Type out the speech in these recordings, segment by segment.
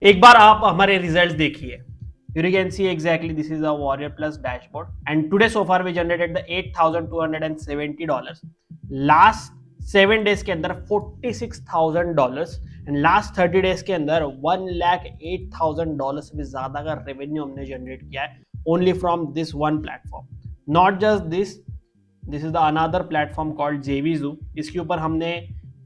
एक बार आप हमारे रिजल्ट देखिए. You can see exactly this is a Warrior Plus dashboard, and today so far we generated the $8,270. Last 7 days के अंदर $46,000 and last 30 days के अंदर $1,08,000 से भी ज्यादा का रेवेन्यू हमने जनरेट किया है only from this one platform. Not just this is the another platform called JVZoo. इसके ऊपर हमने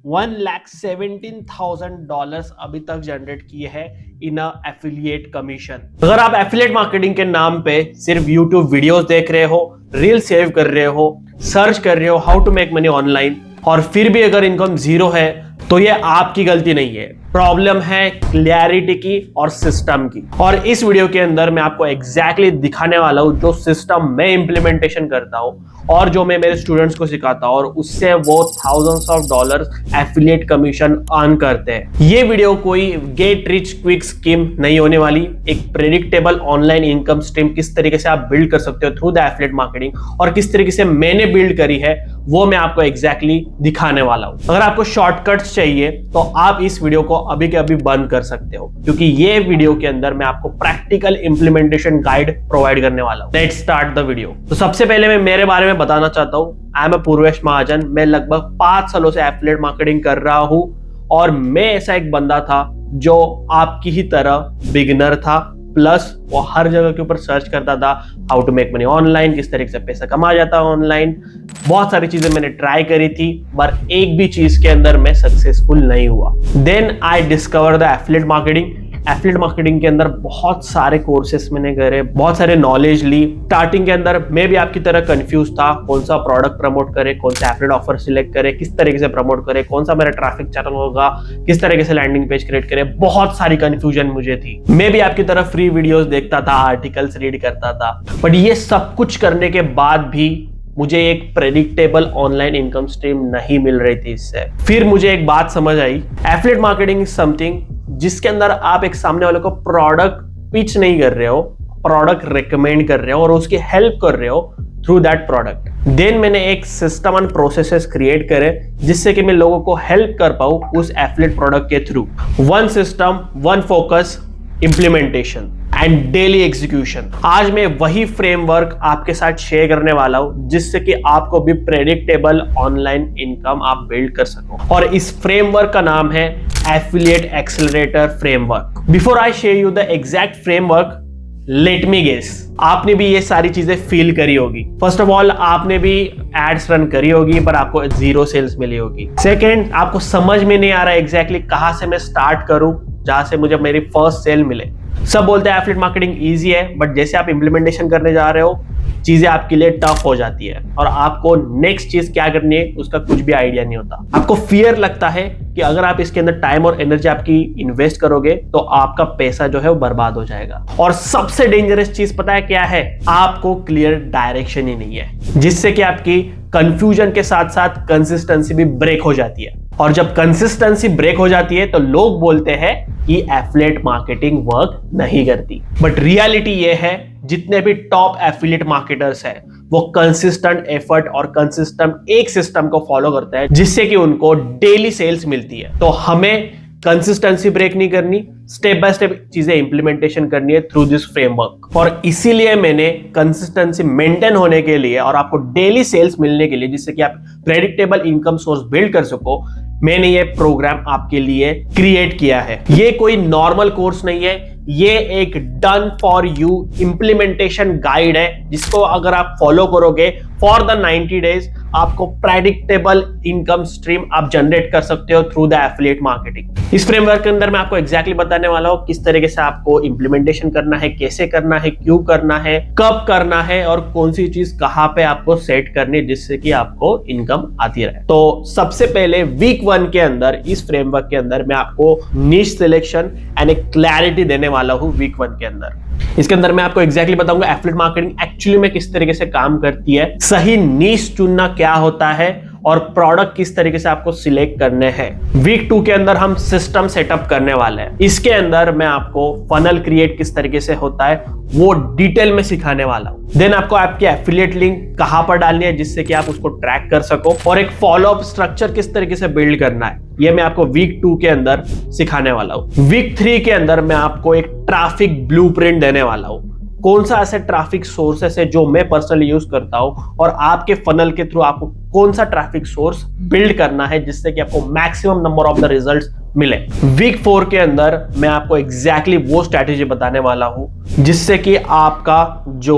$1,17,000 अभी तक जनरेट किए हैं इन एफिलिएट कमीशन. अगर आप एफिलिएट मार्केटिंग के नाम पे सिर्फ यूट्यूब वीडियोस देख रहे हो, रील सेव कर रहे हो, सर्च कर रहे हो how to make money online और फिर भी अगर इनकम जीरो है तो ये आपकी गलती नहीं है. प्रॉब्लम है क्लैरिटी की और सिस्टम की. और इस वीडियो के अंदर मैं आपको एग्जैक्टली दिखाने वाला हूं जो सिस्टम मैं इंप्लीमेंटेशन करता हूं और जो मैं मेरे स्टूडेंट्स को सिखाता हूं और उससे वो thousands of dollars affiliate commission earn करते हैं. ये वीडियो कोई गेट रिच क्विक स्कीम नहीं होने वाली. एक प्रेडिक्टेबल ऑनलाइन इनकम स्ट्रीम किस तरीके से आप बिल्ड कर सकते हो थ्रू द एफिलिएट मार्केटिंग और किस तरीके से मैंने बिल्ड करी है वो मैं आपको एग्जैक्टली दिखाने वाला हूं. अगर आपको शॉर्टकट्स चाहिए तो आप इस वीडियो को अभी के अभी बंद कर सकते हो क्योंकि ये वीडियो के अंदर मैं आपको प्रैक्टिकल इंप्लीमेंटेशन गाइड प्रोवाइड करने वाला हूं. Let's start the video. तो सबसे पहले मैं मेरे बारे में बताना चाहता हूं. आई एम पूर्वेश महाजन. मैं लगभग 5 सालों से एफिलिएट मार्केटिंग कर रहा हूं और मैं ऐसा एक बंदा था जो आपकी ही तरह बिगिनर था प्लस वो हर जगह के ऊपर सर्च करता था how to make money online, किस तरीके से पैसा कमा जाता है ऑनलाइन. बहुत सारी चीजें मैंने ट्राई करी थी पर एक भी चीज के अंदर मैं सक्सेसफुल नहीं हुआ. Then I discover the affiliate marketing. Affiliate marketing के अंदर बहुत सारे कोर्सेस मैंने करे, बहुत सारे नॉलेज ली. स्टार्टिंग के अंदर मैं भी आपकी तरह कंफ्यूज था कौन सा प्रोडक्ट प्रमोट करे, कौन सा एफिलिएट ऑफर सिलेक्ट करे, किस तरीके से प्रमोट करे, कौन सा मेरा ट्रैफिक चैनल होगा, किस तरीके से लैंडिंग पेज क्रिएट करे. बहुत सारी कंफ्यूजन मुझे थी. मैं भी आपकी तरह फ्री वीडियोस देखता था, आर्टिकल्स रीड करता था, बट ये सब कुछ करने के बाद भी मुझे एक प्रेडिक्टेबल ऑनलाइन इनकम स्ट्रीम नहीं मिल रही थी इससे. फिर मुझे एक बात समझ आई. एफिलिएट मार्केटिंग इज समथिंग जिसके अंदर आप एक सामने वाले को प्रोडक्ट पिच नहीं कर रहे हो, प्रोडक्ट रिकमेंड कर रहे हो और उसकी हेल्प कर रहे हो थ्रू दैट प्रोडक्ट. देन मैंने एक सिस्टम एंड प्रोसेसेस क्रिएट करे जिससे कि मैं लोगों को हेल्प कर पाऊं उस एफिलिएट प्रोडक्ट के through. One system, one focus, implementation and daily execution. आज मैं वही फ्रेमवर्क आपके साथ शेयर करने वाला हूं जिससे कि आपको भी प्रेडिक्टेबल ऑनलाइन इनकम आप बिल्ड कर सको. और इस फ्रेमवर्क का नाम है affiliate accelerator framework. Before I share you the exact framework, let me guess आपने भी ये सारी चीजें फील करी होगी. फर्स्ट ऑफ ऑल आपने भी एड्स रन करी होगी पर आपको जीरो सेल्स मिली होगी. सेकेंड, आपको समझ में नहीं आ रहा एग्जैक्टली कहां से मैं स्टार्ट करूं जहां से मुझे मेरी फर्स्ट सेल मिले. सब बोलते हैं एफिलिएट मार्केटिंग इजी है बट जैसे आप इंप्लीमेंटेशन करने जा रहे हो चीजें आपके लिए टफ हो जाती है और आपको नेक्स्ट चीज क्या करनी है उसका कुछ भी आइडिया नहीं होता. आपको फियर लगता है कि अगर आप इसके अंदर टाइम और एनर्जी आपकी इन्वेस्ट करोगे तो आपका पैसा जो है वो बर्बाद हो जाएगा. और सबसे डेंजरस चीज पता है क्या है? आपको क्लियर डायरेक्शन ही नहीं है जिससे कि आपकी कंफ्यूजन के साथ साथ कंसिस्टेंसी भी ब्रेक हो जाती है. और जब कंसिस्टेंसी ब्रेक हो जाती है तो लोग बोलते हैं कि एफिलिएट मार्केटिंग वर्क नहीं करती. बट रियलिटी ये है जितने भी टॉप एफिलिएट मार्केटर्स हैं वो कंसिस्टेंट एफर्ट और कंसिस्टेंट एक सिस्टम को फॉलो करते हैं जिससे कि उनको डेली सेल्स मिलती है. तो हमें कंसिस्टेंसी ब्रेक नहीं करनी, स्टेप बाय स्टेप चीजें इंप्लीमेंटेशन करनी है थ्रू दिस फ्रेमवर्क. और इसीलिए मैंने कंसिस्टेंसी मेंटेन होने के लिए और आपको डेली सेल्स मिलने के लिए जिससे कि आप प्रेडिक्टेबल इनकम सोर्स बिल्ड कर सको मैंने ये प्रोग्राम आपके लिए क्रिएट किया है. ये कोई नॉर्मल कोर्स नहीं है, ये एक done for you implementation guide है जिसको अगर आप फॉलो करोगे फॉर द 90 डेज आपको प्रेडिक्टेबल इनकम स्ट्रीम आप जनरेट कर सकते हो थ्रू द एफिलिएट मार्केटिंग. इस फ्रेमवर्क के अंदर मैं आपको एग्जैक्टली बताने वाला हूं किस तरीके से आपको इंप्लीमेंटेशन करना है, कैसे करना है, क्यों करना है, कब करना है और कौन सी चीज कहां पे आपको सेट करनी है जिससे कि आपको इनकम आती रहे. तो सबसे पहले वीक 1 के अंदर इस फ्रेमवर्क के अंदर मैं आपको नीश सिलेक्शन एंड एक क्लैरिटी देने वाला हूं वीक 1 के अंदर. इसके अंदर मैं आपको एग्जैक्टली बताऊंगा एफिलिएट मार्केटिंग एक्चुअली में किस तरीके से काम करती है, सही नीश चुनना क्या होता है और प्रोडक्ट किस तरीके से आपको सिलेक्ट करने हैं। वीक 2 के अंदर हम सिस्टम सेटअप करने वाले हैं। इसके अंदर मैं आपको फनल क्रिएट किस तरीके से होता है वो डिटेल में सिखाने वाला हूं। देन आपको आपके एफिलिएट लिंक कहां पर डालनी है जिससे कि आप उसको ट्रैक कर सको, और एक फॉलोअप स्ट्रक्चर किस तरीके से बिल्ड करना है ये मैं आपको वीक 2 के अंदर सिखाने वाला हूं। वीक 3 के अंदर मैं आपको एक ट्रैफिक ब्लूप्रिंट देने वाला हूं। कौन सा ऐसे ट्रैफिक सोर्सेस है जो मैं पर्सनली यूज करता हूं और आपके फनल के थ्रू आपको कौन सा ट्रैफिक सोर्स बिल्ड करना है जिससे कि आपको maximum number of the results मिले। वीक 4 के अंदर मैं आपको एग्जैक्टली वो स्ट्रैटेजी बताने वाला हूं जिससे कि आपका जो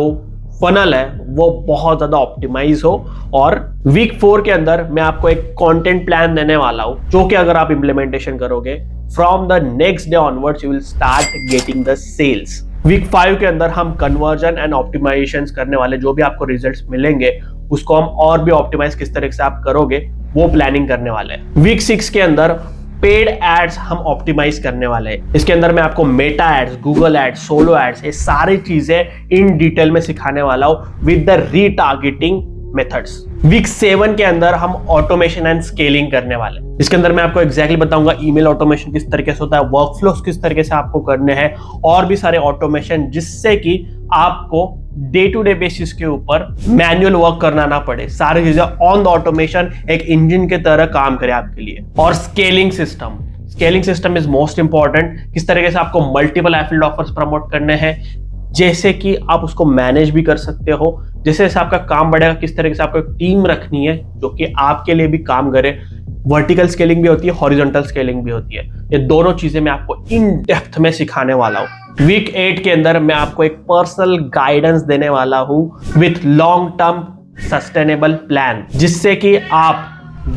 फनल है वो बहुत ज्यादा ऑप्टिमाइज हो। और वीक 4 के अंदर मैं आपको एक कंटेंट प्लान देने वाला हूं जो कि अगर आप इंप्लीमेंटेशन करोगे from the next day onwards you will start getting the sales. Week 5 के अंदर हम कन्वर्जन एंड ऑप्टिमाइजेशन करने वाले, जो भी आपको रिजल्ट्स मिलेंगे उसको हम और भी ऑप्टिमाइज किस तरह से आप करोगे वो प्लानिंग करने वाले हैं। वीक 6 के अंदर पेड एड्स हम ऑप्टिमाइज करने वाले हैं। इसके अंदर मैं आपको Meta ads, Google ads, solo ads, ये सारी चीजें इन डिटेल में सिखाने वाला हूं with the retargeting methods. Week 7 के अंदर हम ऑटोमेशन एंड स्केलिंग करने वाले हैं। इसके अंदर मैं आपको एग्जैक्टली बताऊंगा ईमेल ऑटोमेशन किस तरीके से होता है, वर्कफ्लोस किस तरीके से आपको करने हैं, और भी सारे ऑटोमेशन जिससे कि आपको डे टू डे बेसिस के ऊपर मैनुअल वर्क करना ना पड़े। सारी चीजें ऑन द ऑटोमेशन एक इंजन के तरह काम करे आपके लिए। और scaling system is most important. किस तरीके से आपको मल्टीपल एफिलिएट ऑफर्स प्रमोट करने हैं, जैसे कि आप उसको मैनेज भी कर सकते हो। जैसे जैसे आपका काम बढ़ेगा किस तरीके से आपको एक टीम रखनी है जो कि आपके लिए भी काम करे। वर्टिकल स्केलिंग भी होती है, हॉरिजॉन्टल स्केलिंग भी होती है। ये दोनों चीजें मैं आपको इन डेप्थ में सिखाने वाला हूं। वीक 8 के अंदर मैं आपको एक पर्सनल गाइडेंस देने वाला हूं with long term sustainable plan, जिससे कि आप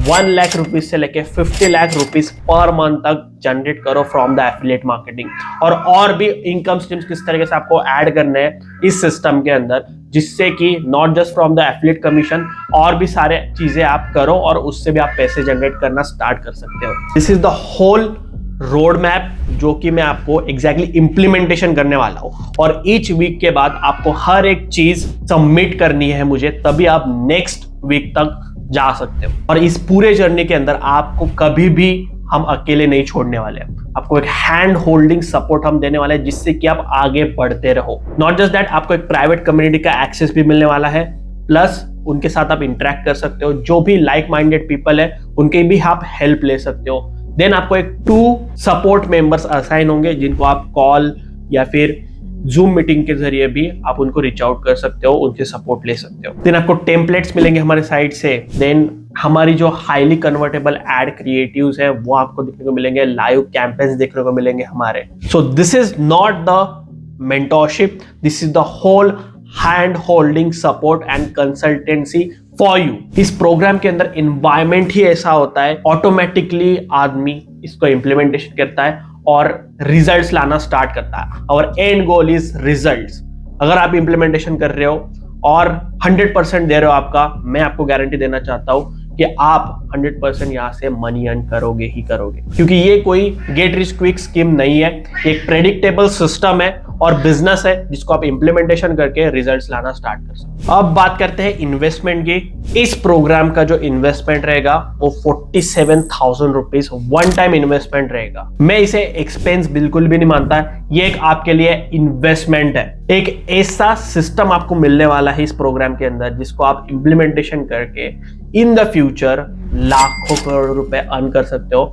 1 लाख रुपीज से लेके 50 लाख रुपीज पर मंथ तक जनरेट करो फ्रॉम द एफिलिएट मार्केटिंग। और भी इनकम स्ट्रीम्स किस तरीके से आपको ऐड करने हैं इस सिस्टम के अंदर, जिससे कि not just from the affiliate commission, और भी सारे चीजें आप करो और उससे भी आप पैसे जनरेट करना स्टार्ट कर सकते हो। This is the whole road map जो कि मैं आपको एग्जैक्टली इंप्लीमेंटेशन करने वाला हूं। और ईच वीक के बाद आपको हर एक चीज सबमिट करनी है मुझे, तभी आप नेक्स्ट वीक तक जा सकते हो। और इस पूरे जर्नी के अंदर आपको कभी भी हम अकेले नहीं छोड़ने वाले हैं। आपको एक हैंड होल्डिंग सपोर्ट हम देने वाले हैं जिससे कि आप आगे बढ़ते रहो। नॉट जस्ट दैट, आपको एक प्राइवेट कम्युनिटी का एक्सेस भी मिलने वाला है, प्लस उनके साथ आप इंटरेक्ट कर सकते हो। जो भी लाइक माइंडेड पीपल है उनके भी आप हेल्प ले सकते हो। देन आपको एक 2 सपोर्ट मेंबर्स असाइन होंगे जिनको आप कॉल या फिर जूम मीटिंग के जरिए भी आप उनको रीच आउट कर सकते हो, उनसे सपोर्ट ले सकते हो। देन आपको टेम्पलेट्स मिलेंगे हमारे साइड से। देन हमारी जो हाईली कन्वर्टेबल एड क्रिएटिव्स है वो आपको देखने को मिलेंगे, लाइव कैंपेन्स देखने को मिलेंगे हमारे। So this is not the mentorship, this is the whole hand holding support and consultancy for you. इस प्रोग्राम के अंदर एनवायरमेंट ही ऐसा होता है, ऑटोमेटिकली आदमी इसको इंप्लीमेंटेशन करता है और रिजल्ट्स लाना स्टार्ट करता है। और एंड गोल इज रिजल्ट्स। अगर आप इंप्लीमेंटेशन कर रहे हो और 100% दे रहे हो आपका, मैं आपको गारंटी देना चाहता हूं कि आप 100% यहां से मनी अर्न करोगे ही करोगे, क्योंकि ये कोई गेट रिच क्विक स्कीम नहीं है। एक प्रेडिक्टेबल सिस्टम है और बिजनेस है जिसको आप इंप्लीमेंटेशन करके रिजल्ट्स लाना स्टार्ट कर सकते हो। अब बात करते हैं इन्वेस्टमेंट की। इस प्रोग्राम का जो इन्वेस्टमेंट रहेगा वो 47,000 रुपीज वन टाइम इन्वेस्टमेंट रहेगा। मैं इसे एक्सपेंस बिल्कुल भी नहीं मानता, ये एक आपके लिए इन्वेस्टमेंट है। एक ऐसा सिस्टम आपको मिलने वाला है इस प्रोग्राम के अंदर जिसको आप इंप्लीमेंटेशन करके इन द फ्यूचर लाखों करोड़ रुपए अर्न कर सकते हो।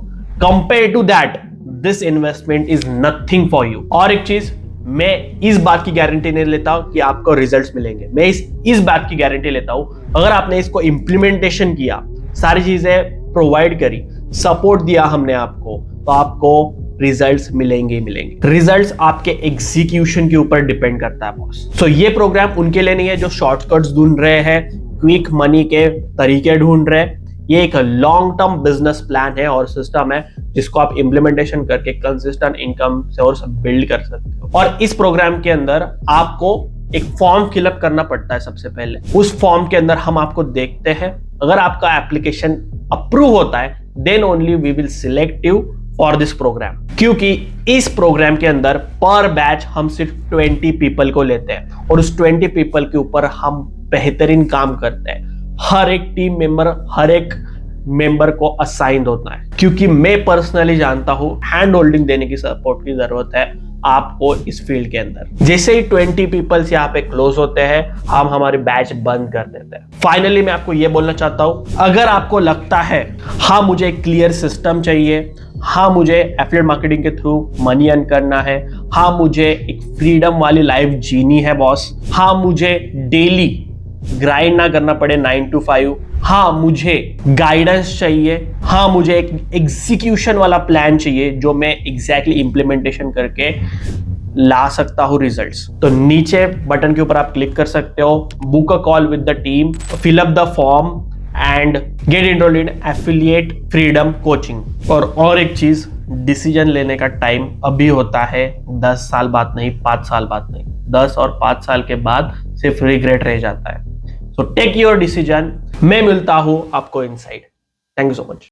Compare to that, this investment is nothing for you. और एक चीज, मैं इस बात की गारंटी नहीं लेता हूं कि आपको रिजल्ट्स मिलेंगे, मैं इस बात की गारंटी लेता हूं अगर आपने इसको इंप्लीमेंटेशन किया, सारी चीजें प्रोवाइड करी, सपोर्ट दिया हमने आपको, तो आपको रिजल्ट्स मिलेंगे ही मिलेंगे। रिजल्ट्स आपके एग्जीक्यूशन के ऊपर डिपेंड करता है बॉस। सो ये प्रोग्राम उनके लिए नहीं है जो शॉर्टकट्स ढूंढ रहे हैं, क्विक मनी के तरीके ढूंढ रहे हैं। ये एक लॉन्ग टर्म बिजनेस प्लान है और सिस्टम है जिसको आप इंप्लीमेंटेशन करके कंसिस्टेंट इनकम सोर्स बिल्ड कर सकते हो। और इस प्रोग्राम के अंदर आपको एक फॉर्म फिलअप करना पड़ता है सबसे पहले। उस फॉर्म के अंदर हम आपको देखते हैं, अगर आपका एप्लीकेशन अप्रूव होता है then only we will select you for this programme. क्योंकि इस प्रोग्राम के अंदर पर बैच हम सिर्फ 20 पीपल को लेते हैं और उस 20 पीपल के ऊपर हम बेहतरीन काम करते हैं। हर एक टीम मेंबर, हर एक मेंबर को असाइन होता है, क्योंकि मैं पर्सनली जानता हूं हैंड होल्डिंग देने की, सपोर्ट की जरूरत है आपको इस फील्ड के अंदर। जैसे ही 20 पीपल्स यहाँ पे क्लोज होते हैं, हम हमारी बैच बंद कर देते हैं। फाइनली मैं आपको ये बोलना चाहता हूं, अगर आपको लगता है हाँ मुझे एक क्लियर सिस्टम चाहिए, हाँ मुझे एफिलिएट मार्केटिंग के थ्रू मनी अर्न करना है, हाँ मुझे एक फ्रीडम वाली लाइफ जीनी है बॉस, हाँ मुझे डेली ग्राइंड ना करना पड़े 9 to 5, हाँ मुझे गाइडेंस चाहिए, हाँ मुझे एक एग्जीक्यूशन वाला प्लान चाहिए जो मैं एग्जैक्टली इंप्लीमेंटेशन करके ला सकता हूं रिजल्ट्स, तो नीचे बटन के ऊपर आप क्लिक कर सकते हो, book a call with the team, fill up the form and get enrolled in affiliate freedom coaching. और एक चीज, डिसीजन लेने का टाइम अभी होता है, 10 साल बाद नहीं, 5 साल बाद नहीं, 10 और 5 साल के बाद सिर्फ रिग्रेट रह जाता है। So take your decision. मैं मिलता हूं आपको inside. Thank you so much.